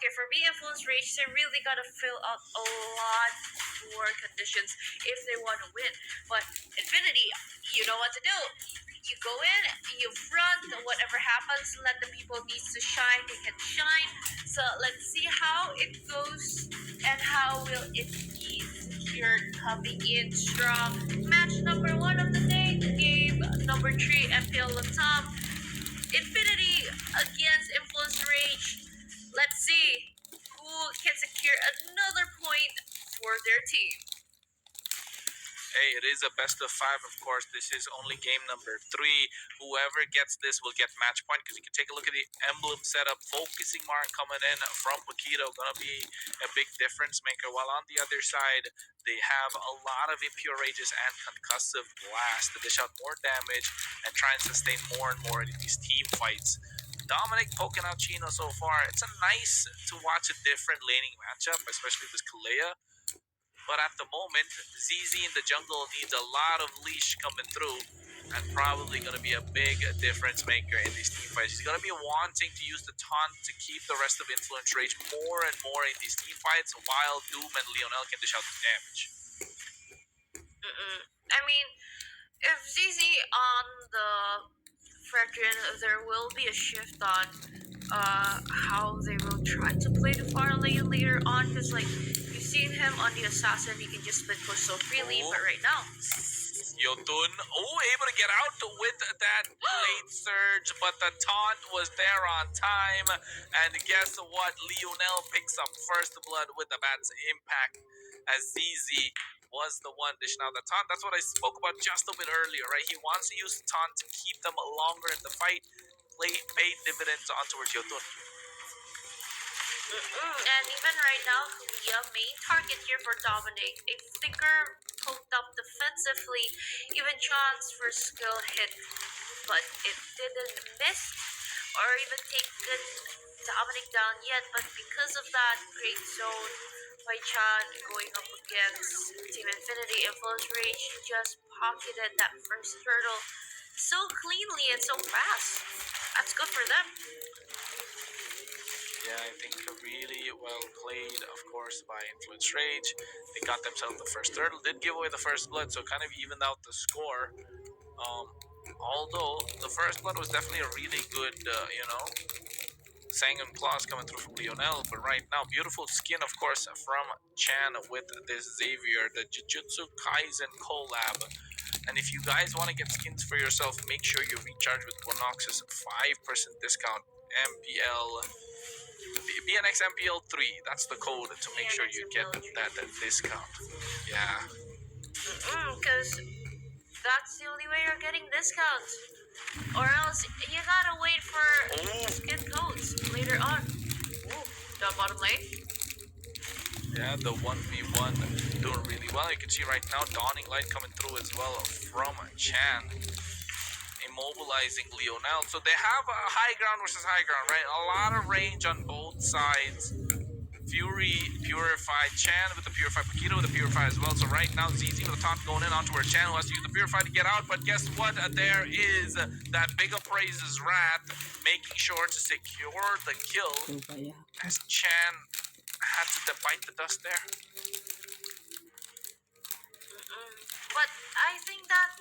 Okay, for me, Influence Rage, they really gotta fill out a lot more conditions if they want to win. But Infinity, you know what to do. You go in, you front, whatever happens, let the people needs to shine, they can shine. So let's see how it goes and how will it be secured coming in strong. Match number 1 of the day, game number 3, MPL on top. Infinity against Influence Rage. Let's see who can secure another point for their team. Hey, it is a best of 5, of course. This is only game number 3. Whoever gets this will get match point, because you can take a look at the emblem setup. Focusing mark coming in from Paquito, gonna be a big difference maker. While on the other side, they have a lot of impure rages and concussive blast to dish out more damage and try and sustain more and more in these team fights. Dominic poking out Chino so far. It's a nice to watch a different laning matchup, especially this Kalea. But at the moment, ZZ in the jungle needs a lot of leash coming through, and probably going to be a big difference maker in these team fights. He's going to be wanting to use the taunt to keep the rest of Influence Rage more and more in these team fights, while Doom and Leonel can dish out the damage. I mean, if ZZ on the Fredrin, there will be a shift on how they will try to play the far lane later on, because like you've seen him on the assassin, he can just split push so freely, but right now Yotun, able to get out with that late surge, but the taunt was there on time, and guess what? Leonel picks up first blood with the bat's impact, as ZZ was the one dishing out the taunt. That's what I spoke about just a bit earlier, right? He wants to use the taunt to keep them longer in the fight, pay dividends on towards Yotun. And even right now, Kalia, main target here for Dominic. A flicker poked up defensively, even chance for skill hit, but it didn't miss or even take Dominic down yet. But because of that great zone by Chan going up against Team Infinity, Influence Rage just pocketed that first turtle so cleanly and so fast. That's good for them. Yeah, I think really well played, of course, by Influence Rage. They got themselves the first turtle, did give away the first blood, so kind of evened out the score. Although the first blood was definitely a really good, Sanguine Claws coming through from Leonel, but right now, beautiful skin, of course, from Chan with this Xavier, the Jujutsu Kaisen collab. And if you guys want to get skins for yourself, make sure you recharge with Bonox's 5% discount. MPL BNX MPL 3, that's the code to make sure you get that discount. Yeah. Because that's the only way you're getting discounts. Or else you gotta wait for skin codes later on. Ooh, the bottom lane. Yeah, the 1v1 doing really well. You can see right now Dawning Light coming through as well from Chan, immobilizing Leonel. So they have a high ground versus high ground, right? A lot of range on both sides. Fury purified Chan with the purified Paquito with the purify as well. So right now ZZ with the taunt going in onto where Chan who has to use the purify to get out. But guess what? There is that big appraises Wrath making sure to secure the kill, as Chan had to bite the dust there. But I think that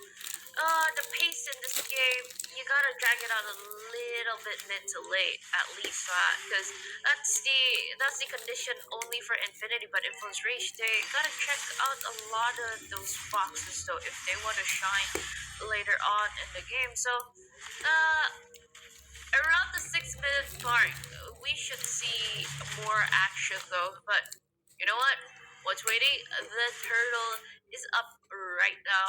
the pace in this game, you gotta drag it out a little bit mid to late, at least that, because that's the condition only for Infinity. But Influence Rage, they gotta check out a lot of those boxes though if they want to shine later on in the game. So around the 6-minute mark, we should see more action though. But you know what? What's waiting? The turtle is up right now,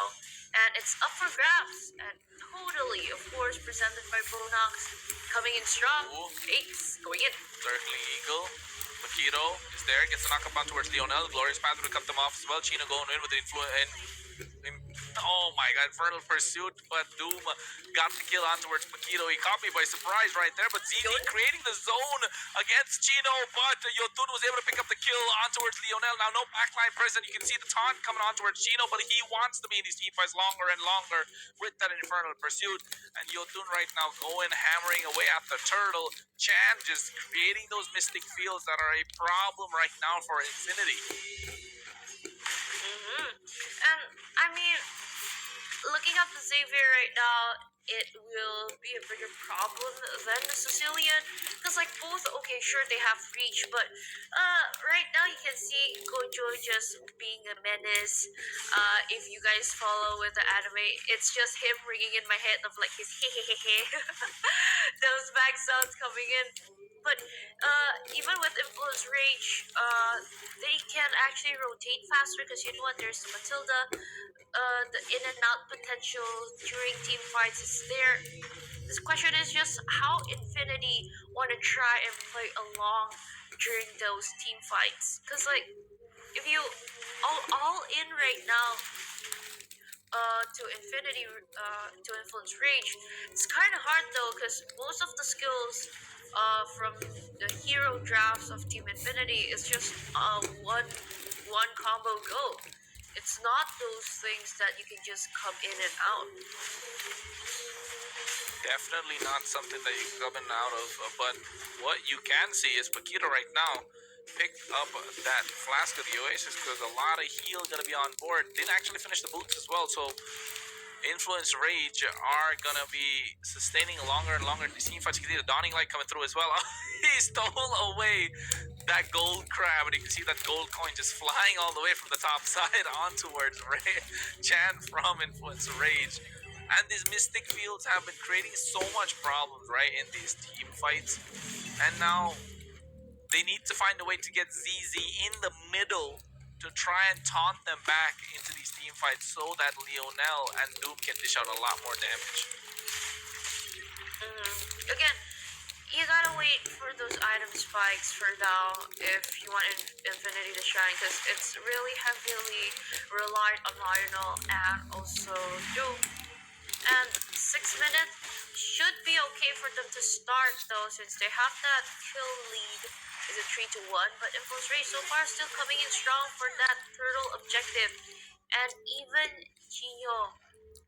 and it's up for grabs. And totally, of course, presented by Bonox, coming in strong. Ace going in. Circling Eagle. Paquito is there, gets the knock up on towards Leonel. Glorious Panther to cut them off as well. Chino going in with the Oh my god, Infernal Pursuit, but Doom got the kill on towards Paquito. He caught me by surprise right there, but ZZ creating the zone against Chino, but Yotun was able to pick up the kill on towards Lionel. Now no backline present. You can see the taunt coming on towards Chino, but he wants to be in these team fights longer and longer with that Infernal Pursuit. And Yotun right now going, hammering away at the turtle. Chan just creating those mystic fields that are a problem right now for Infinity. And I mean, looking at the Xavier right now, it will be a bigger problem than the Sicilian. Because, like, both, okay, sure, they have reach, but right now you can see Gojo just being a menace. If you guys follow with the anime, it's just him ringing in my head of, like, his hehehehe. Those back sounds coming in. But even with Influence Rage, they can actually rotate faster because you know what, there's Matilda, the in and out potential during team fights is there. This question is just how Infinity want to try and play along during those team fights. Because, like, if you all in right now to Infinity, to Influence Rage, it's kind of hard though because most of the skills from the hero drafts of Team Infinity is just one combo go. It's not those things that you can just come in and out. Definitely not something that you can come in and out of, but what you can see is Paquito right now picked up that Flask of the Oasis because a lot of heal gonna be on board. Didn't actually finish the boots as well, so Influence Rage are gonna be sustaining longer and longer these team fights. You can see the Dawning Light coming through as well. He stole away that gold crab, and you can see that gold coin just flying all the way from the top side on towards Chan from Influence Rage. And these mystic fields have been creating so much problems, right, in these team fights. And now they need to find a way to get ZZ in the middle to try and taunt them back into these team fights so that Lionel and Doom can dish out a lot more damage. Again, you gotta wait for those item spikes for now if you want Infinity to shine, because it's really heavily relied on Lionel and also Doom. And 6 minutes should be okay for them to start though, since they have that kill lead. Is it 3-1? But Influence Ray so far still coming in strong for that turtle objective. And even Chino,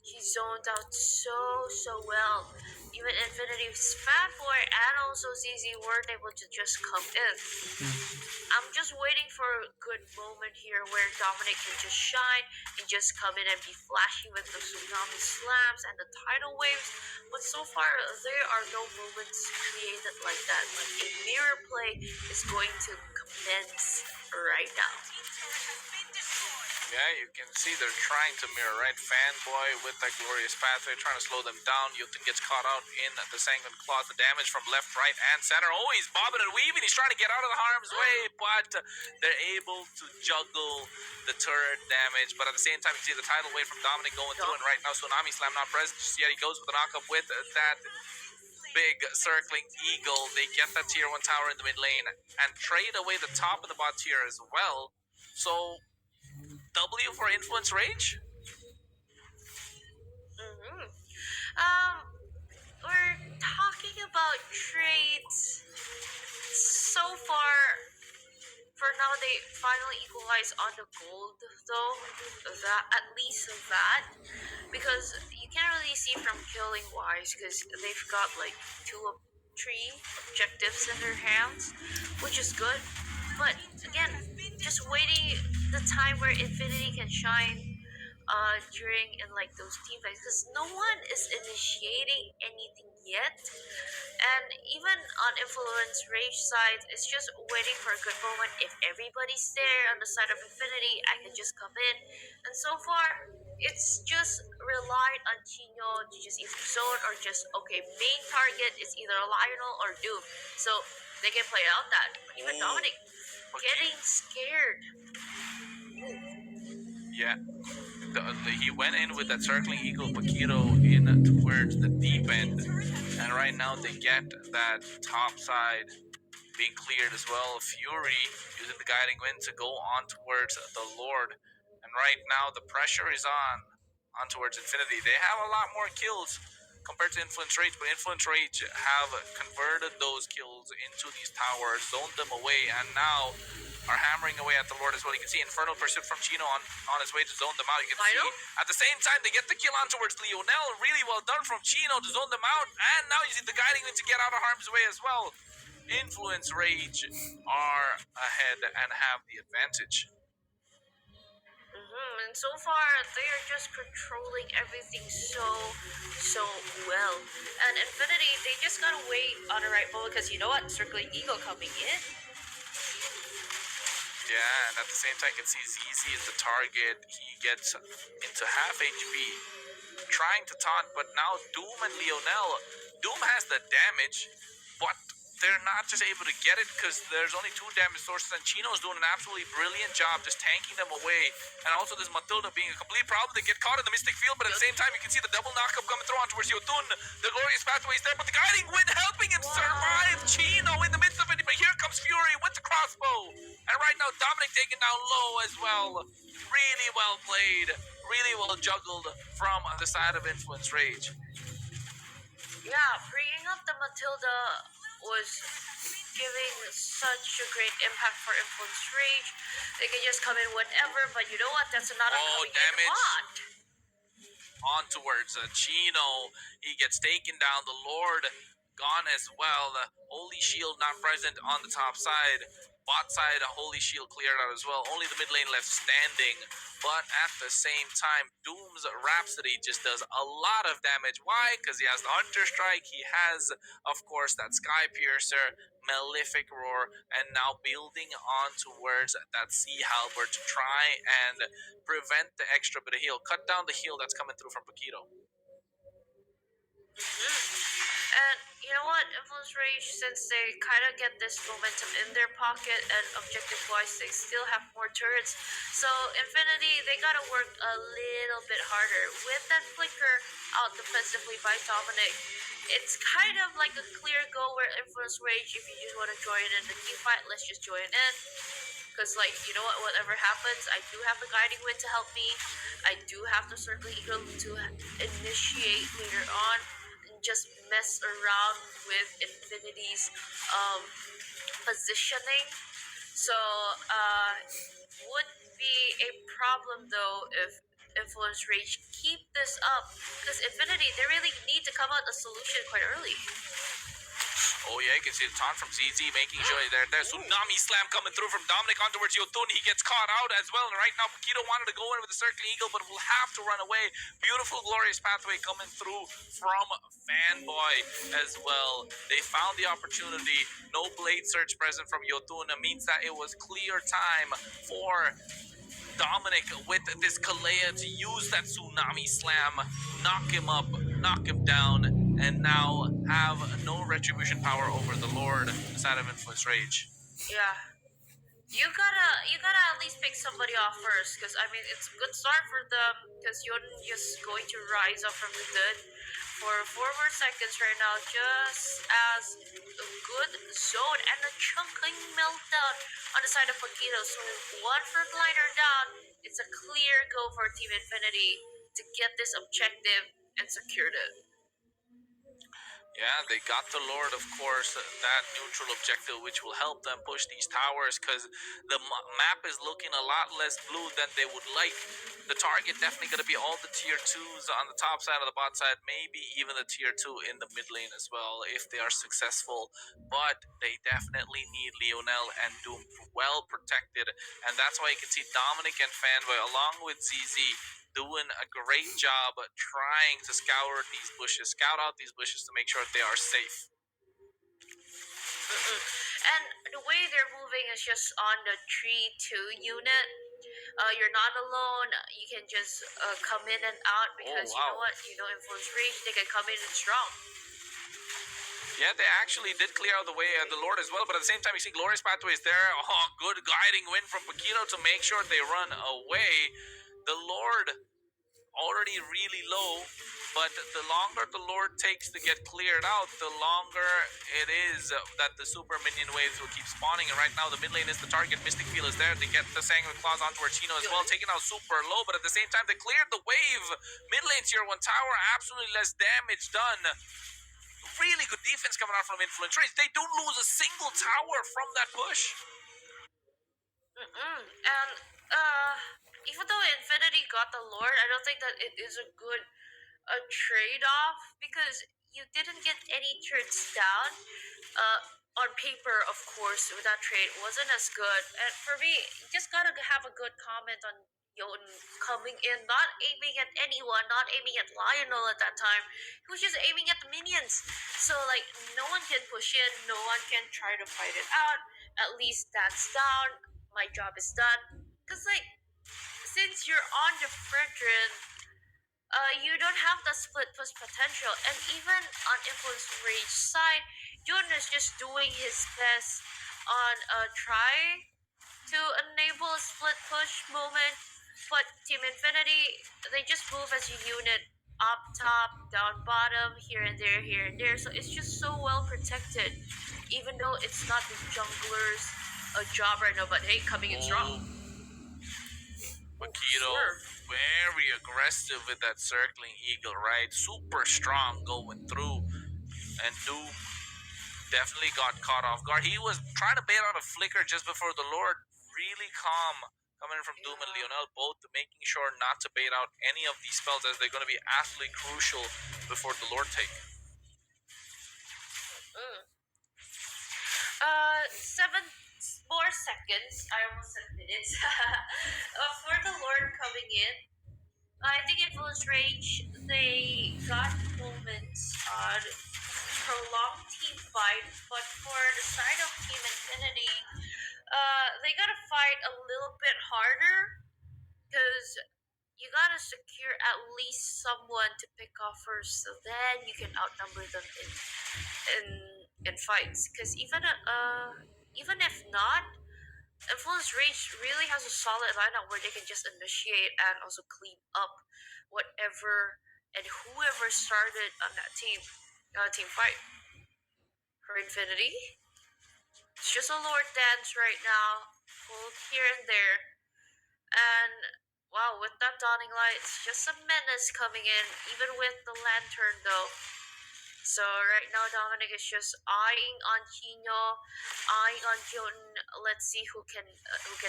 he zoned out so well. Even Infinity's Fanboy and also ZZ weren't able to just come in. I'm just waiting for a good moment here where Dominic can just shine and just come in and be flashy with the tsunami slams and the tidal waves. But so far, there are no moments created like that. Like a mirror play is going to commence right now. Yeah, you can see they're trying to mirror, right? Fanboy with that glorious pathway, trying to slow them down. Yutun gets caught out in the Sanguine Claws. The damage from left, right, and center. Oh, he's bobbing and weaving. He's trying to get out of the harm's way, but they're able to juggle the turret damage. But at the same time, you see the tidal wave from Dominic going through, and right now Tsunami Slam not present. Just yet he goes with the knockup with that big circling eagle. They get that tier 1 tower in the mid lane and trade away the top of the bot tier as well. So W for Influence Rage? We're talking about trades. So far, for now, they finally equalize on the gold, though. That, at least that. Because you can't really see from killing wise, because they've got like 2 or 3 objectives in their hands, which is good. But again, just waiting the time where Infinity can shine during in like those team fights, because no one is initiating anything yet. And even on Influence Rage side, it's just waiting for a good moment. If everybody's there on the side of Infinity, I can just come in. And so far, it's just relied on Chino to just either zone or just, okay, main target is either Lionel or Doom. So they can play out that. But even Dominic getting scared. Yeah. He went in with that circling eagle Paquito in towards the deep end, and right now they get that top side being cleared as well. Fury using the guiding wind to go on towards the Lord, and right now the pressure is on on towards Infinity. They have a lot more kills compared to Influence Rage, but Influence Rage have converted those kills into these towers, zoned them away, and now are hammering away at the Lord as well. You can see Infernal Pursuit from Chino on his way to zone them out. You can see at the same time they get the kill on towards Lionel. Really well done from Chino to zone them out, and now using the guiding wind to get out of harm's way as well. Influence Rage are ahead and have the advantage. And so far, they are just controlling everything so well. And Infinity, they just gotta wait on the right moment because you know what? Circling Eagle coming in. Yeah, and at the same time, you can see ZZ is the target. He gets into half HP, trying to taunt, but now Doom and Lionel. Doom has the damage, but they're not just able to get it because there's only 2 damage sources, and Chino's doing an absolutely brilliant job just tanking them away. And also this Matilda being a complete problem. They get caught in the Mystic Field, but at the same time, you can see the double knockup coming through on towards Yotun. The Glorious Pathway is there, but the Guiding Wind helping him survive Chino in the midst of it. But here comes Fury with the crossbow. And right now, Dominic taken down low as well. Really well played, really well juggled from the side of Influence Rage. Yeah, freeing up the Matilda was giving such a great impact for Influence Rage. They can just come in whatever, but you know what? That's not a damage. Hot. On towards Chino. He gets taken down. The Lord gone as well. Holy Shield not present on the top side. Bot side, Holy Shield cleared out as well. Only the mid lane left standing. But at the same time, Doom's Rhapsody just does a lot of damage. Why? Because he has the Hunter Strike. He has, of course, that Sky Piercer, Malefic Roar, and now building on towards that Sea Halberd to try and prevent the extra bit of heal. Cut down the heal that's coming through from Paquito. And you know what? Influence Rage, since they kind of get this momentum in their pocket and objective-wise, they still have more turrets. So Infinity, they gotta work a little bit harder. With that flicker out defensively by Dominic, it's kind of like a clear go where Influence Rage, if you just want to join in the team fight, let's just join in. Because, like, you know what, whatever happens, I do have the Guiding Wind to help me. I do have the Circling Eagle to initiate later on. Just mess around with Infinity's positioning. So would be a problem though if Influence Rage keep this up, because Infinity, they really need to come out a solution quite early. Oh yeah, you can see the taunt from ZZ making sure there's Tsunami Slam coming through from Dominic on towards Yotun. He gets caught out as well, and right now Paquito wanted to go in with the Circling Eagle, but will have to run away. Beautiful Glorious Pathway coming through from Fanboy as well. They found the opportunity. No Blade Surge present from Yotun. It means that it was clear time for Dominic with this Kalea to use that Tsunami Slam, knock him up, knock him down, and now have no retribution power over the Lord inside of Influence Rage. Yeah. You gotta at least pick somebody off first, because I mean it's a good start for them, because you're just going to rise up from the dead for 4 more seconds right now, just as a good zone and a chunking meltdown on the side of Paquito. So 1 front liner down, it's a clear go for Team Infinity to get this objective and secured it. Yeah, they got the Lord, of course, that neutral objective, which will help them push these towers, because the map is looking a lot less blue than they would like. The target definitely going to be all the tier 2s on the top side of the bot side, maybe even the tier 2 in the mid lane as well, if they are successful. But they definitely need Lionel and Doom well protected, and that's why you can see Dominic and Fanboy, along with ZZ, doing a great job trying to scout out these bushes to make sure they are safe. And the way they're moving is just on the 3-2 unit. You're not alone. You can just come in and out, because you know what? You know, Influence Rage, they can come in and strong. Yeah, they actually did clear out the way of the Lord as well, but at the same time, you see Glorious Pathway is there. Oh, good guiding wind from Paquito to make sure they run away. The Lord already really low. but the longer the Lord takes to get cleared out, the longer it is that the super minion waves will keep spawning. And right now, the mid lane is the target. Mystic Field is there. They get the Sanguine Claws onto Archino as well, taking out super low, but at the same time, they cleared the wave. Mid lane tier 1 tower, absolutely less damage done. Really good defense coming out from Influence Rage. They don't lose a single tower from that push. And even though Infinity got the Lord, I don't think that it is a good trade-off because you didn't get any turns down. On paper, of course, with that trade wasn't as good. And for me, you just gotta have a good comment on Jotun coming in, not aiming at anyone, not aiming at Lionel at that time. He was just aiming at the minions. So like, no one can push in, no one can try to fight it out. At least that's down. My job is done. Cause like, since you're on the Fredrin, you don't have that split push potential. And even on Influence Rage side, Jordan is just doing his best on try to enable a split push moment. But Team Infinity, they just move as a unit, up top, down bottom, here and there, here and there. So it's just so well protected, even though it's not the jungler's job right now. But hey, coming in strong. Makito, very aggressive with that circling eagle, right? Super strong going through. And Doom definitely got caught off guard. He was trying to bait out a flicker just before the Lord. Really calm coming from Doom and Lionel, both making sure not to bait out any of these spells as they're going to be absolutely crucial before the Lord take. 7 more seconds. I almost said minutes. For the Lord coming in, I think Influence Rage, they got moments on prolonged team fight, but for the side of Team Infinity, they gotta fight a little bit harder because you gotta secure at least someone to pick off first, so then you can outnumber them in fights. Because even if not, Influence Rage really has a solid lineup where they can just initiate and also clean up whatever and whoever started on that team fight. For Infinity, it's just a Lord dance right now, both here and there, and wow, with that dawning light, it's just a menace coming in, even with the lantern though. So right now, Dominic is just eyeing on Chino, eyeing on Jotun. Let's see who can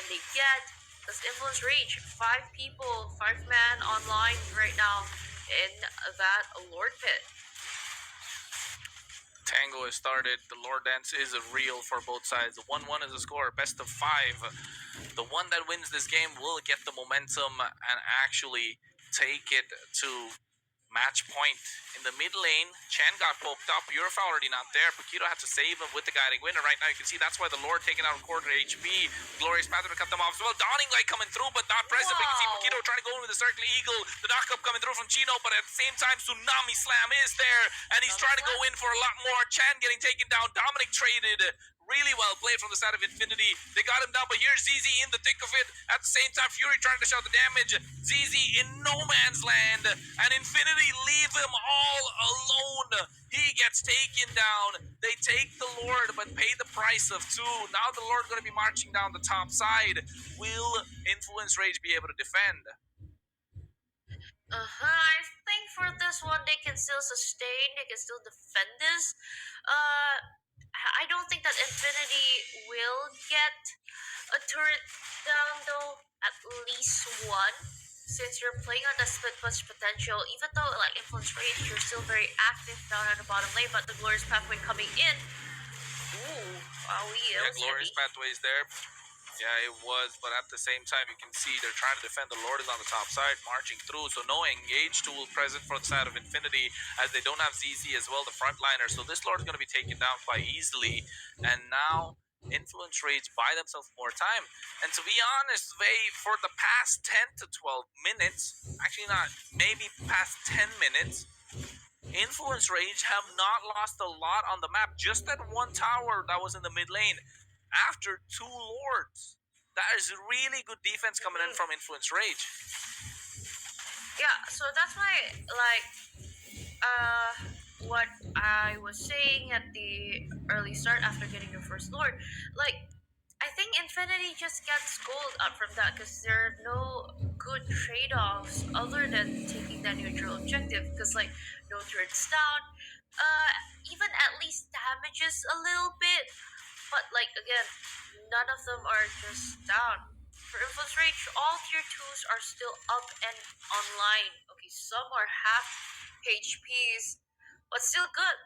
they get. That's Influence Rage. 5 people, 5 man online right now in that Lord pit. Tango has started. The Lord Dance is a real for both sides. 1-1 is a score, best of 5. The one that wins this game will get the momentum and actually take it to match point. In the mid lane, Chen got poked up. Purify already not there. Pakito had to save him with the guiding winner. Right now you can see that's why the Lord taking out a quarter HP. Glorious Pattern to cut them off as well. Dawning Light coming through, but not present. But you can see Pakito trying to go in with the circling eagle. The knockup coming through from Chino, but at the same time, Tsunami Slam is there, and he's trying to go in for a lot more. Chan getting taken down. Dominic traded. Really well played from the side of Infinity. They got him down, but here's ZZ in the thick of it. At the same time, Fury trying to shout the damage. ZZ in no man's land, and Infinity leave him all alone. He gets taken down. They take the Lord, but pay the price of 2. Now the Lord going to be marching down the top side. Will Influence Rage be able to defend? I think for this one, they can still sustain. They can still defend this. I don't think that Infinity will get a turret down though, at least one. Since you're playing on the split push potential, even though like Influence Rage, you're still very active down at the bottom lane, but the Glorious Pathway coming in. Ooh, wow, yeah, Glorious Pathway is there. Yeah, it was, but at the same time, you can see they're trying to defend. The Lord is on the top side, marching through, so no engage tool present for the side of Infinity, as they don't have ZZ as well, the frontliner, so this Lord is going to be taken down quite easily, and now Influence Rage buy themselves more time. And to be honest, they, for the past 10 to 12 minutes, actually not, maybe past 10 minutes, Influence Rage have not lost a lot on the map. Just that one tower that was in the mid lane after 2 Lords. That is really good defense coming in from Influence Rage. Yeah, so that's why, like, what I was saying at the early start after getting your first lord, like I think Infinity just gets gold up from that because there are no good trade-offs other than taking that neutral objective. Because like no turns down, even at least damages a little bit, but like again, none of them are just down. For Influence Rage, all tier 2s are still up and online. Okay, some are half HPs, but still good.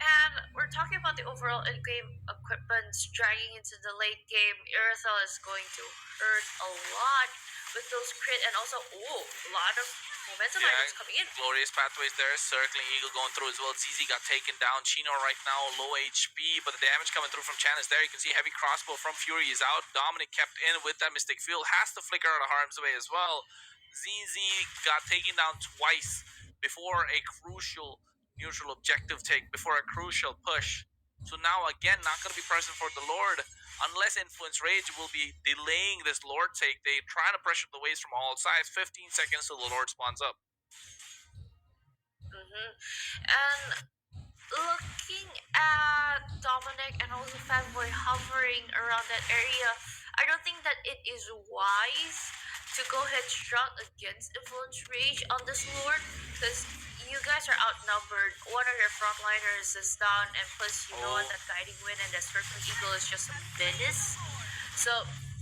And we're talking about the overall in-game equipments dragging into the late game. Irithel is going to hurt a lot with those crit and also, a lot of momentum items coming in. Glorious pathways there, circling Eagle going through as well. ZZ got taken down. Chino right now low HP, but the damage coming through from Chan is there. You can see heavy crossbow from Fury is out. Dominic kept in with that Mystic Field, has to flicker out of harm's way as well. ZZ got taken down twice before a crucial neutral objective take, before a crucial push. So now again, not going to be present for the Lord. Unless Influence Rage will be delaying this Lord take. They trying to pressure the waves from all sides. 15 seconds till the Lord spawns up. And looking at Dominic and also Fanboy hovering around that area, I don't think that it is wise to go headstrong against Influence Rage on this Lord because you guys are outnumbered. One of your frontliners is down, and plus you know that Guiding Wind and that Circling Eagle is just a menace. So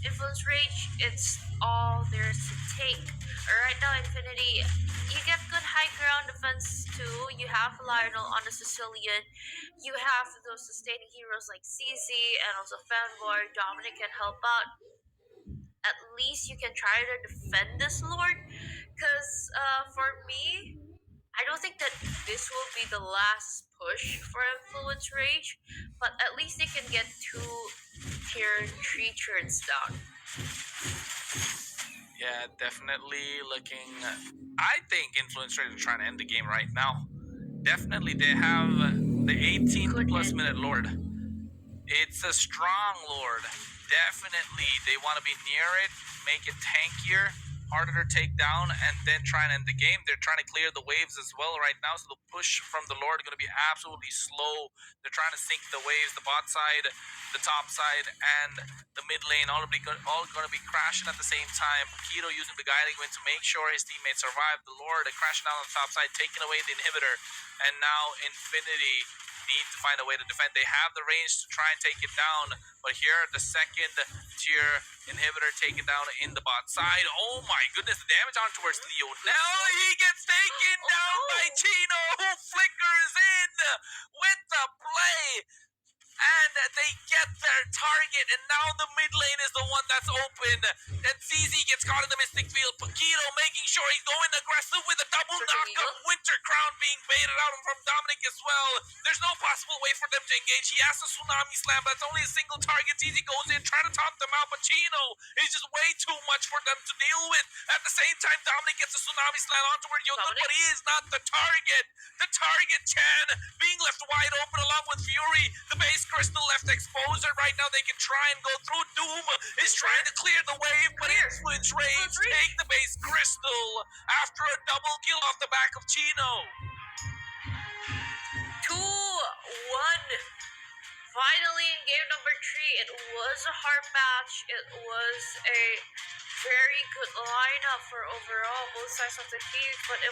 Influence Rage, it's all there is to take. Right now, Infinity, you get good high ground defense too. You have Lionel on the Sicilian. You have those sustaining heroes like CZ and also Fanboy. Dominic can help out. At least you can try to defend this Lord. Because for me, I don't think that this will be the last push for Influence Rage. But at least they can get 2 tier 3 turns down. Yeah, definitely looking. I think Influence Rage are trying to end the game right now. Definitely, they have the 18 plus minute Lord. It's a strong Lord. Definitely, they want to be near it, make it tankier, harder to take down, and then try and end the game. They're trying to clear the waves as well right now, so the push from the Lord is going to be absolutely slow. They're trying to sink the waves, the bot side, the top side, and the mid lane, all going to be crashing at the same time. Keto using the Guiding Wind to make sure his teammates survive. The Lord crashing down on the top side, taking away the inhibitor, and now Infinity need to find a way to defend. They have the range to try and take it down, but here the second tier inhibitor taken down in the bot side. Oh my goodness, the damage on towards Leo. Now he gets taken down by Chino, who flickers in with the play. And they get their target, and now the mid lane is the one that's open. And ZZ gets caught in the Mystic Field. Paquito making sure he's going aggressive with a double knockup. Winter Crown being baited out from Dominic as well. There's no possible way for them to engage. He has a Tsunami Slam, but it's only a single target. ZZ goes in, trying to top them out, but Chino is just way too much for them to deal with. At the same time, Dominic gets a Tsunami Slam onward, but he is not the target. The target, Chan, being left wide open along with Fury. The base Crystal left exposed, and right now they can try and go through. Doom is trying to clear the wave, but Influence Rage take the base Crystal after a double kill off the back of Chino. 2-1. Finally, in game number 3, it was a hard match. It was a very good lineup for overall both sides of the team, but it